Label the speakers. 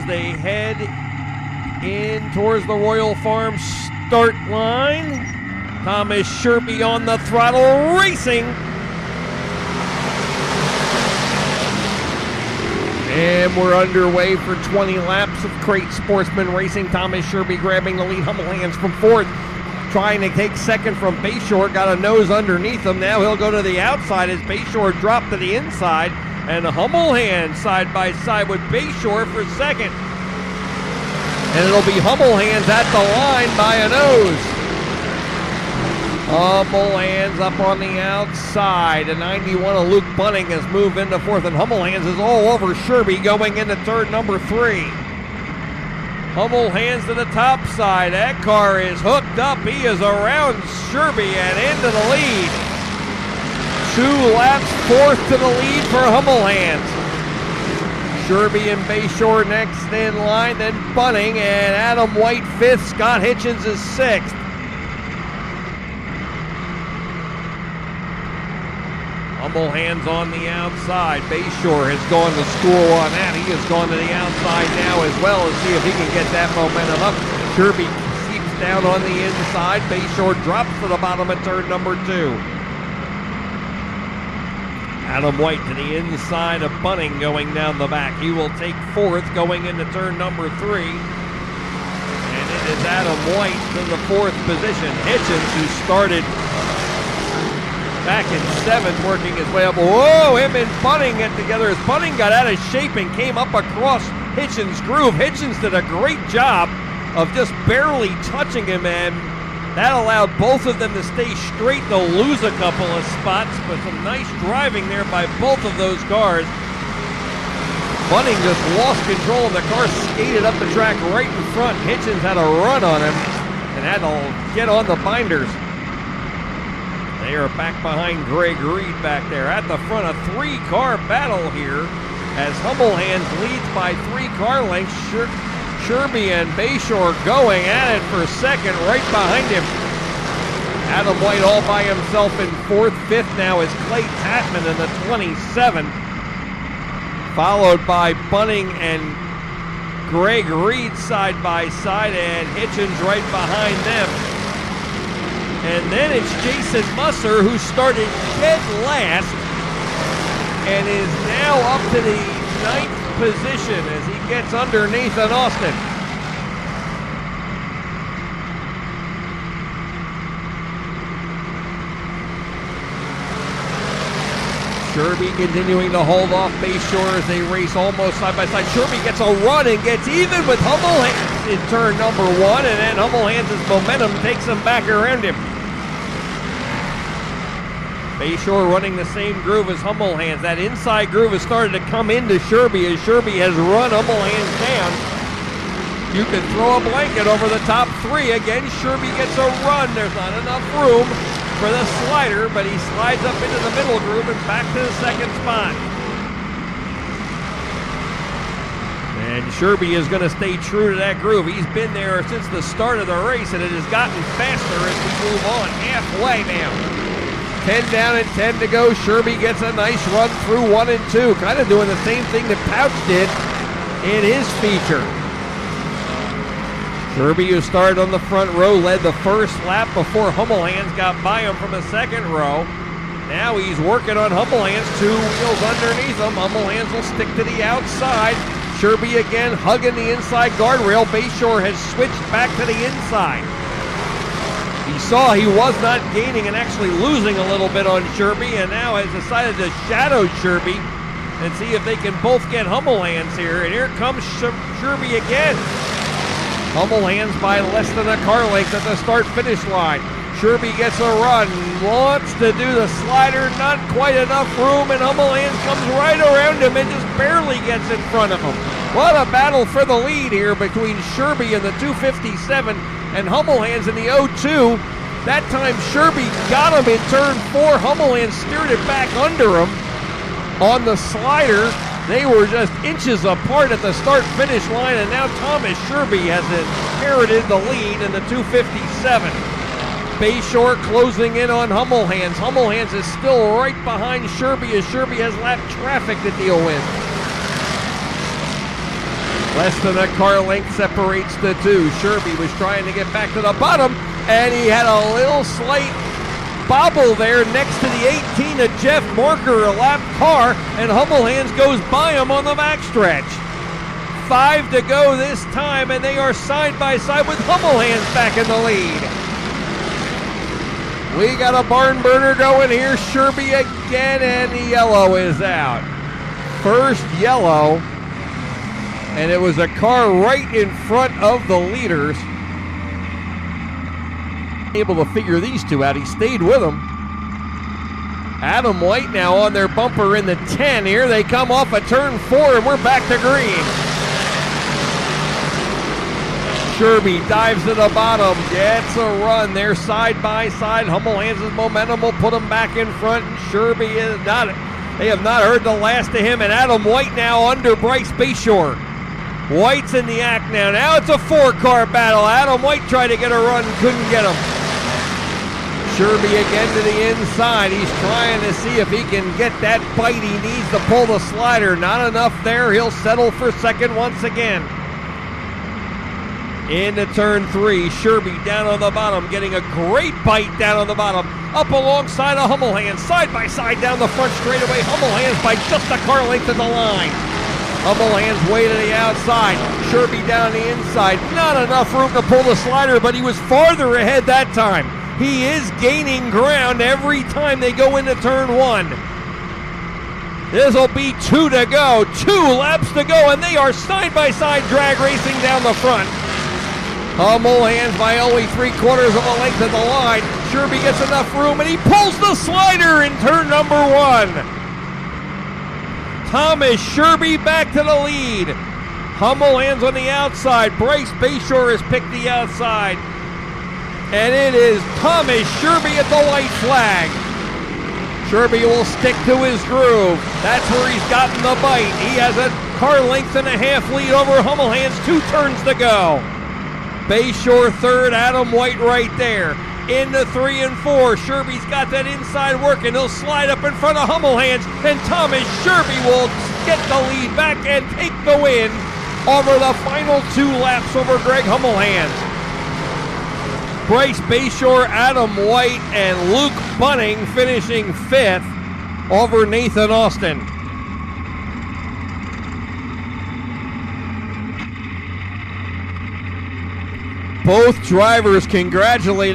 Speaker 1: they head in towards the Royal Farm start line. Thomas Sherby on the throttle, racing. And we're underway for 20 laps of Crate Sportsman Racing. Thomas Sherby grabbing the lead. Humble Hands from fourth, trying to take second from Bayshore. Got a nose underneath him. Now he'll go to the outside as Bayshore dropped to the inside. And Humble Hands side by side with Bayshore for second. And it'll be Humble Hands at the line by a nose. Humble Hands up on the outside. A 91 of Luke Bunning has moved into fourth, and Humble Hands is all over Sherby going into turn number 3. Humble Hands to the top side. That car is hooked up. He is around Sherby and into the lead. 2 laps, fourth to the lead for Humble Hands. Sherby and Bayshore next in line, then Bunning and Adam White fifth. Scott Hitchens is sixth. Humble Hands on the outside. Bayshore has gone to school on that. He has gone to the outside now as well to see if he can get that momentum up. Sherby seeps down on the inside. Bayshore drops to the bottom of turn number 2. Adam White to the inside of Bunning going down the back. He will take fourth going into turn number 3. And it is Adam White to the fourth position. Hitchens, who started back in 7th, working his way up. Whoa, him and Bunning get together as Bunning got out of shape and came up across Hitchens' groove. Hitchens did a great job of just barely touching him, and that allowed both of them to stay straight. They'll lose a couple of spots, but some nice driving there by both of those cars. Bunning just lost control of the car, skated up the track right in front. Hitchens had a run on him and had to get on the binders. They are back behind Greg Reed back there. At the front, a 3-car battle here as Humble Hands leads by 3 car lengths. Sherby and Bayshore going at it for second, right behind him. Adam White all by himself in fourth. Fifth now is Clay Tatman in the 27. Followed by Bunning and Greg Reed side by side, and Hitchens right behind them. And then it's Jason Musser, who started dead last and is now up to the 9th position as he gets under Nathan Austin. Sherby continuing to hold off Bayshore as they race almost side by side. Sherby gets a run and gets even with Humble Hands in turn number 1, and then Humble Hands' momentum takes him back around him. Bayshore running the same groove as Humble Hands. That inside groove has started to come into Sherby as Sherby has run Humble Hands down. You can throw a blanket over the top 3. Again, Sherby gets a run. There's not enough room for the slider, but he slides up into the middle groove and back to the second spot. And Sherby is going to stay true to that groove. He's been there since the start of the race, and it has gotten faster as we move on. Halfway now. 10 down and 10 to go. Sherby gets a nice run through 1 and 2. Kind of doing the same thing that Pouch did in his feature. Sherby, who started on the front row, led the first lap before Humble Hands got by him from the second row. Now he's working on Humble Hands, 2 wheels underneath him. Humble Hands will stick to the outside. Sherby again hugging the inside guardrail. Bayshore has switched back to the inside. He saw he was not gaining and actually losing a little bit on Sherby, and now has decided to shadow Sherby and see if they can both get Humble Hands here. And here comes Sherby again. Humble Hands by less than a car length at the start-finish line. Sherby gets a run, wants to do the slider, not quite enough room, and Humble Hands comes right around him and just barely gets in front of him. What a battle for the lead here between Sherby and the 257 and Humble Hands in the 02. That time Sherby got him in turn 4. Humble Hands steered it back under him on the slider. They were just inches apart at the start-finish line, and now Thomas Sherby has inherited the lead in the 257. Bayshore closing in on Humble Hands. Humble Hands is still right behind Sherby as Sherby has lap traffic to deal with. Less than a car length separates the two. Sherby was trying to get back to the bottom, and he had a little slight bobble there next to the 18 of Jeff Marker, a lap car, and Hummelhands goes by him on the backstretch. 5 to go this time, and they are side by side with Hummelhands back in the lead. We got a barn burner going here. Sherby again, and the yellow is out. First yellow, and it was a car right in front of the leaders. Able to figure these two out. He stayed with them. Adam White now on their bumper in the 10. Here they come off a turn 4, and we're back to green. Sherby dives to the bottom, gets a run. They're side by side. Hummelhands' momentum will put them back in front, and Sherby is not. They have not heard the last of him, and Adam White now under Bryce Bayshore. White's in the act now. Now it's a 4-car battle. Adam White tried to get a run, couldn't get him. Sherby again to the inside. He's trying to see if he can get that bite. He needs to pull the slider. Not enough there. He'll settle for second once again. Into turn 3. Sherby down on the bottom, getting a great bite down on the bottom. Up alongside of Hummelhands, side by side down the front straightaway. Hummelhands by just a car length of the line. Hummelhands way to the outside. Sherby down the inside. Not enough room to pull the slider, but he was farther ahead that time. He is gaining ground every time they go into turn 1. This'll be 2 to go. 2 laps to go, and they are side by side drag racing down the front. Hummelhands by only 3/4 of a length of the line. Sherby gets enough room, and he pulls the slider in turn number 1. Thomas Sherby back to the lead. Hummelhands on the outside. Bryce Bayshore has picked the outside. And it is Thomas Sherby at the white flag. Sherby will stick to his groove. That's where he's gotten the bite. He has a car length and a half lead over Hummelhands. 2 turns to go. Bayshore third, Adam White right there. Into 3 and 4. Sherby's got that inside working. He'll slide up in front of Hummelhands, and Thomas Sherby will get the lead back and take the win over the final 2 laps over Greg Hummelhands. Bryce Bayshore, Adam White, and Luke Bunning finishing 5th over Nathan Austin. Both drivers congratulating